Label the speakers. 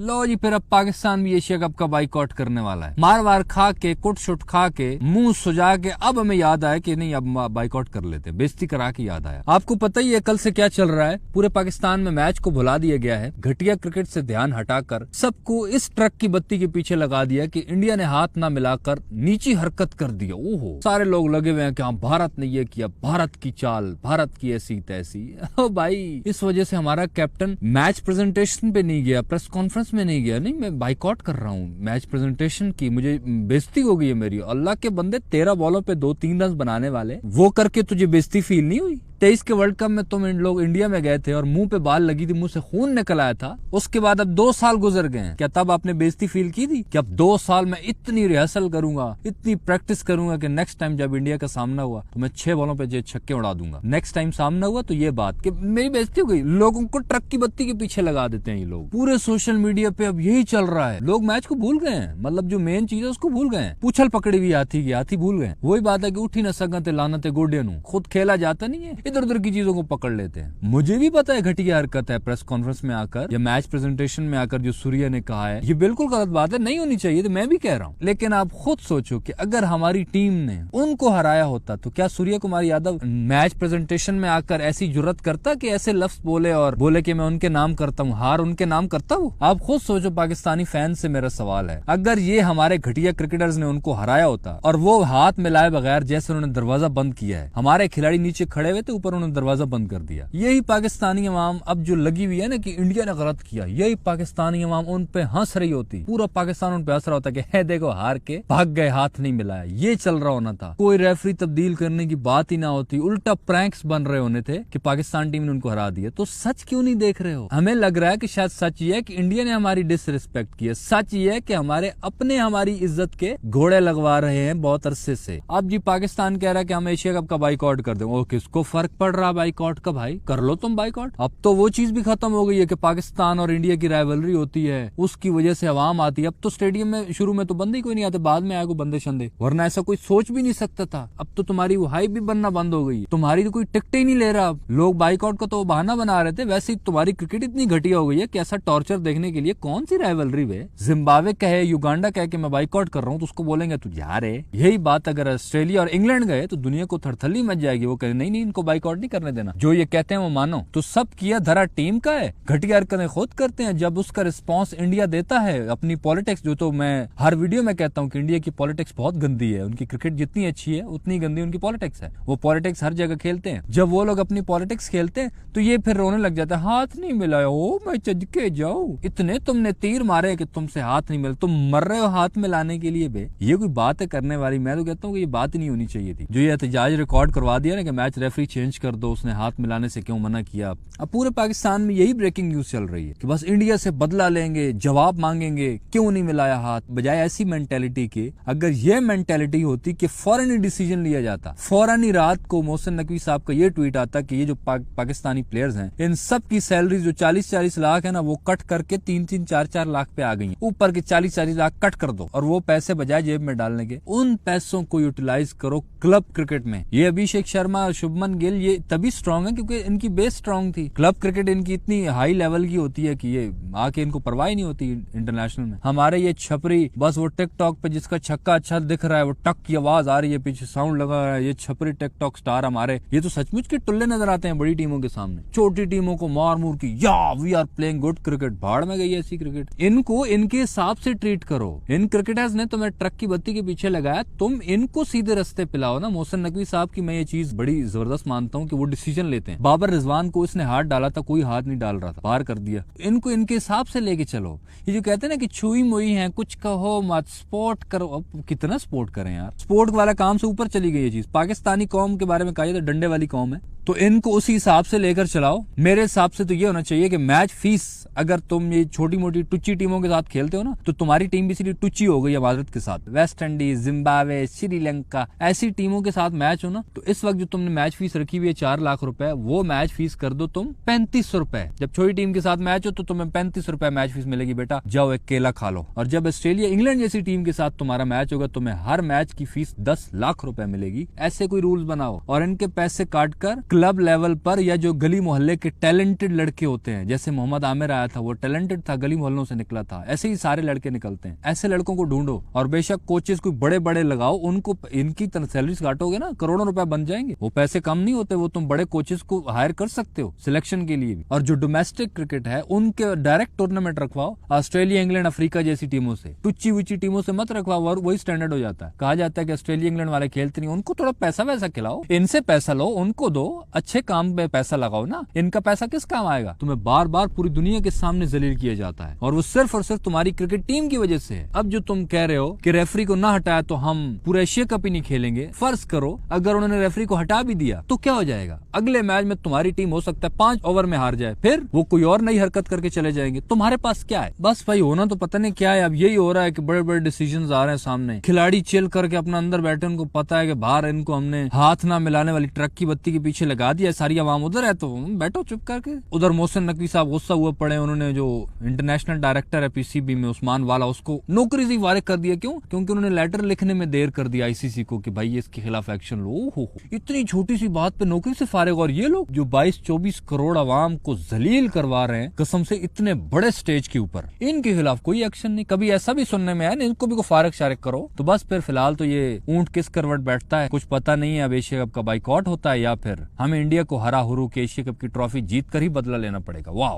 Speaker 1: लो जी, फिर अब पाकिस्तान भी एशिया कप का बाइकआउट करने वाला है। मार वार खा के, कुट शुट खा के, मुंह सुजा के अब हमें याद आया कि नहीं, अब बाइकआउट कर लेते हैं। बेइज्जती करा के याद आया। आपको पता ही है कल से क्या चल रहा है। पूरे पाकिस्तान में मैच को भुला दिया गया है। घटिया क्रिकेट से ध्यान हटाकर सबको इस ट्रक की बत्ती के पीछे लगा दिया कि इंडिया ने हाथ ना मिलाकर नीची हरकत कर दी। ओहो, सारे लोग लगे हुए हैं कि हाँ, भारत ने ये किया, भारत की चाल, भारत की ऐसी तैसी। ओ भाई, इस वजह से हमारा कैप्टन मैच प्रेजेंटेशन पे नहीं गया, प्रेस कॉन्फ्रेंस में नहीं गया। नहीं, मैं बाइकआउट कर रहा हूँ मैच प्रेजेंटेशन की, मुझे बेइज्जती हो गई है मेरी। अल्लाह के बंदे, 13 बॉलों पे 2-3 रन बनाने वाले, वो करके तुझे बेइज्जती फील नहीं हुई? 23 के वर्ल्ड कप में तुम इन लोग इंडिया में गए थे और मुंह पे बाल लगी थी, मुंह से खून निकल आया था। उसके बाद अब 2 साल गुजर गए हैं, क्या तब आपने बेइज्जती फील की थी कि अब 2 साल में इतनी रिहर्सल करूंगा, इतनी प्रैक्टिस करूंगा कि नेक्स्ट टाइम जब इंडिया का सामना हुआ तो मैं 6 बॉलों पे 6 छक्के उड़ा दूंगा। नेक्स्ट टाइम सामना हुआ तो ये बात कि मेरी बेइज्जती हो गई। लोगों को ट्रक की बत्ती के पीछे लगा देते हैं ये लोग। पूरे सोशल मीडिया पे अब यही चल रहा है। लोग मैच को भूल गए हैं, मतलब जो मेन चीज है उसको भूल गए हैं। पूछल पकड़ी हुई हाथी की, हाथी भूल गए। वही बात है कि उठी न सकते लानते गोडिया नू, खुद खेला जाता नहीं है, इधर उधर की चीजों को पकड़ लेते हैं। मुझे भी पता है घटिया हरकत है प्रेस कॉन्फ्रेंस में आकर या मैच प्रेजेंटेशन में आकर जो सूर्या ने कहा है, ये बिल्कुल गलत बात है, नहीं होनी चाहिए, तो मैं भी कह रहा हूँ। लेकिन आप खुद सोचो कि अगर हमारी टीम ने उनको हराया होता तो क्या सूर्य कुमार यादव मैच प्रेजेंटेशन में आकर ऐसी जुर्रत करता कि ऐसे लफ्ज बोले और बोले कि मैं उनके नाम करता हूँ, हार उनके नाम करता वो? आप खुद सोचो। पाकिस्तानी फैन से मेरा सवाल है, अगर ये हमारे घटिया क्रिकेटर्स ने उनको हराया होता और वो हाथ मिलाए बगैर जैसे उन्होंने दरवाजा बंद किया है, हमारे खिलाड़ी नीचे खड़े हुए थे, ऊपर उन्होंने दरवाजा बंद कर दिया। यही पाकिस्तानी अवाम अब जो लगी हुई है ना कि इंडिया ने गलत किया, यही पाकिस्तानी अवाम उन पे हंस रही होती, पूरा पाकिस्तान उन पे हंस रहा होता कि है देखो हार के भाग गए, हाथ नहीं मिलाया। ये चल रहा होना था, कोई रेफरी तब्दील करने की बात ही ना होती, उल्टा प्रैंक्स बन रहे होने थे कि पाकिस्तान टीम ने उनको हरा दिया। तो सच क्यों नहीं देख रहे हो? हमें लग रहा है कि शायद सच ये है कि इंडिया ने हमारी डिसरिस्पेक्ट की है। सच ये है कि हमारे अपने हमारी इज्जत के घोड़े लगवा रहे हैं बहुत अरसे से। अब जी पाकिस्तान कह रहा है कि हम एशिया कप का बाइकआउट कर दें। ओ, किसको फर्क पड़ रहा बाइकआउट का? भाई कर लो तुम बाइकआउट। अब तो वो चीज भी खत्म हो गई है कि पाकिस्तान और इंडिया की राइवलरी होती है, उसकी वजह से अवाम आती है। अब तो स्टेडियम में शुरू में तो बंदे ही कोई नहीं आते, बाद में आए को बंदे शंदे, वरना ऐसा कोई सोच भी नहीं सकता था। अब तो तुम्हारी वो हाइप भी बनना बंद हो गई, तुम्हारी तो कोई टिकट ही नहीं ले रहा। लोग बाइकआउट का तो बहाना बना रहे थे, वैसे ही तुम्हारी क्रिकेट इतनी घटिया हो गई है कि ऐसा टॉर्चर देखने के लिए कौन सी राइवलरी वे? जिम्बाब्वे कहे, युगांडा कहे कि मैं बाइकआउट कर रहा हूँ तो उसको बोलेंगे तू जा रे। यही बात अगर ऑस्ट्रेलिया और इंग्लैंड गए तो दुनिया को थरथली मच जाएगी। वो कहे नहीं नहीं, इनको बाइकआउट नहीं करने देना, जो ये कहते हैं वो मानो। तो सब किया धरा टीम का है, घटिया हरकतें खुद करते हैं। जब उसका रिस्पांस इंडिया देता है अपनी पॉलिटिक्स, जो तो मैं हर वीडियो में कहता हूँ कि इंडिया की पॉलिटिक्स बहुत गंदी है, उनकी क्रिकेट जितनी अच्छी है उतनी गंदी उनकी पॉलिटिक्स है। वो पॉलिटिक्स हर जगह खेलते हैं। जब वो लोग अपनी पॉलिटिक्स खेलते हैं तो ये फिर रोने लग जाता है, हाथ नहीं मिलाया, ओ मैं चज के जाऊं, इतने तुमने तीर मारे कि तुमसे हाथ नहीं मिला, तुम मर रहे हो हाथ मिलाने के लिए बे। ये कोई बात है करने वाली? मैं तो कहता हूँ कि ये बात नहीं होनी चाहिए थी। जो ये एहतजाज रिकॉर्ड करवा दिया ना कि मैच रेफरी चेंज कर दो, उसने हाथ मिलाने से क्यों मना किया। अब पूरे पाकिस्तान में यही ब्रेकिंग न्यूज चल रही है कि बस इंडिया से बदला लेंगे, जवाब मांगेंगे, क्यों नहीं मिलाया हाथ। बजाय ऐसी मेंटेलिटी के, अगर ये मेंटेलिटी होती कि फौरन ही डिसीजन लिया जाता, फौरन ही रात को मोहसिन नकवी साहब का ये ट्वीट आता कि ये जो पाकिस्तानी प्लेयर्स हैं, इन सब की सैलरी जो 40-40 लाख है ना, वो कट करके 3-3, 4-4 लाख पे आ गई, ऊपर के 40-40 लाख कट कर दो और वो पैसे बजाय जेब में डालने के उन पैसों को यूटिलाइज करो क्लब क्रिकेट में। ये अभिषेक शर्मा और शुभमन गिल ये तभी स्ट्रांग है क्योंकि इनकी बेस स्ट्रांग थी। क्लब क्रिकेट इनकी इतनी हाई लेवल की होती है कि ये आके इनको परवाह ही नहीं होती इंटरनेशनल में। हमारे ये छपरी बस वो टिकटॉक पे जिसका छक्का अच्छा दिख रहा है, वो टक की आवाज आ रही है, पीछे साउंड लगा रहा है, ये छपरी टिकटॉक स्टार हमारे, ये तो सचमुच के टुल्ले नजर आते हैं बड़ी टीमों के सामने। छोटी टीमों को मार मूर की, या we are playing good cricket, भाड़ में गई ऐसी क्रिकेट। इनको इनके हिसाब से ट्रीट करो। इन क्रिकेटर्स ने तुम्हें ट्रक की बत्ती के पीछे लगाया, तुम इनको सीधे रास्ते पिलाओ ना। मोहसिन नकवी साहब की मैं ये चीज बड़ी जबरदस्त मानता हूँ कि वो डिसीजन लेते हैं। बाबर रिजवान को इसने हाथ डाला था, कोई हाथ नहीं डाल रहा था, बाहर कर दिया। इनको इनके हिसाब से लेके चलो। ये जो कहते हैं ना कि छुई मुई है, कुछ कहो मत, स्पोर्ट करो। अब कितना स्पोर्ट करें यार, स्पोर्ट वाला काम से ऊपर चली गई ये चीज। पाकिस्तानी कौम के बारे में कहा तो डंडे वाली कौम है, तो इनको उसी हिसाब से लेकर चलाओ। मेरे हिसाब से तो ये होना चाहिए कि मैच फीस, अगर तुम ये छोटी मोटी टुच्ची टीमों के साथ खेलते हो ना, तो तुम्हारी टीम भी सीधी टुच्ची हो गई है भारत के साथ। वेस्ट इंडीज, जिम्बाब्वे, श्रीलंका, ऐसी टीमों के साथ मैच हो ना, तो इस वक्त जो तुमने मैच फीस रखी हुई है 4 लाख रुपए, वो मैच फीस कर दो तुम 3500 रुपए। जब छोटी टीम के साथ मैच हो तो तुम्हें 35 रुपए मैच फीस मिलेगी, बेटा जाओ एक केला खा लो। और जब ऑस्ट्रेलिया इंग्लैंड जैसी टीम के साथ तुम्हारा मैच होगा, तुम्हें हर मैच की फीस 10 लाख रुपए मिलेगी। ऐसे कोई रूल्स बनाओ और इनके पैसे काट कर क्लब लेवल पर या जो गली मोहल्ले के टैलेंटेड लड़के होते हैं, जैसे मोहम्मद आमिर आया था, वो टैलेंटेड था, गली मोहल्लों से निकला था, ऐसे ही सारे लड़के निकलते हैं। ऐसे लड़कों को ढूंढो और बेशक कोचेस कोई बड़े बड़े लगाओ, उनको इनकी सैलरी काटोगे ना, करोड़ों रुपए बन जाएंगे। वो पैसे कम नहीं होते, वो तुम बड़े कोचेस को हायर कर सकते हो सिलेक्शन के लिए भी। और जो डोमेस्टिक क्रिकेट है उनके डायरेक्ट टूर्नामेंट रखवाओ, ऑस्ट्रेलिया, इंग्लैंड, अफ्रीका जैसी टीमों से, टुच्ची वुच्ची टीमों से मत रखवाओ, और वही स्टैंडर्ड हो जाता है। कहा जाता है कि ऑस्ट्रेलिया इंग्लैंड वाले खेलते नहीं, उनको थोड़ा पैसा वैसा खिलाओ, इनसे पैसा लो, उनको दो, अच्छे काम पे पैसा लगाओ ना, इनका पैसा किस काम आएगा? तुम्हें बार बार पूरी दुनिया के सामने जलील किया जाता है, और वो सिर्फ और सिर्फ तुम्हारी क्रिकेट टीम की वजह से है। अब जो तुम कह रहे हो कि रेफरी को ना हटाया तो हम पूरा एशिया कप ही नहीं खेलेंगे, फर्ज करो अगर उन्होंने रेफरी को हटा भी दिया तो क्या हो जाएगा? अगले मैच में तुम्हारी टीम हो सकता है 5 ओवर में हार जाए, फिर वो कोई और नई हरकत करके चले जाएंगे। तुम्हारे पास क्या है? बस भाई होना तो पता नहीं क्या है। अब यही हो रहा है कि बड़े बड़े डिसीजन आ रहे हैं सामने, खिलाड़ी चिल करके अपना अंदर बैठे, उनको पता है कि बाहर इनको हमने हाथ ना मिलाने वाली ट्रक की बत्ती के पीछे लगा दिया, सारी आवाम उधर है तो बैठो चुप करके। उधर मोहसिन नकवी साहब गुस्सा हुए पड़े, उन्होंने जो इंटरनेशनल डायरेक्टर है पीसीबी में उस्मान वाला, उसको नौकरी से वारिग कर दिया। क्यों? क्योंकि उन्होंने लेटर लिखने में देर कर दिया आईसीसी को कि भाई इसके खिलाफ एक्शन लो। हो इतनी छोटी सी बात पे नौकरी से फारिग, और ये लोग जो 22-24 करोड़ आवाम को जलील करवा रहे हैं कसम से इतने बड़े स्टेज के ऊपर, इनके खिलाफ कोई एक्शन नहीं। कभी ऐसा भी सुनने में आया, इनको भी को फारिग शारिग करो। तो बस फिर फिलहाल तो ये ऊंट किस करवट बैठता है कुछ पता नहीं है। अब एशिया कप का बाइकआउट होता है या फिर हमें इंडिया को हरा हुरू के एशिया कप की ट्रॉफी जीत कर ही बदला लेना पड़ेगा। वाह।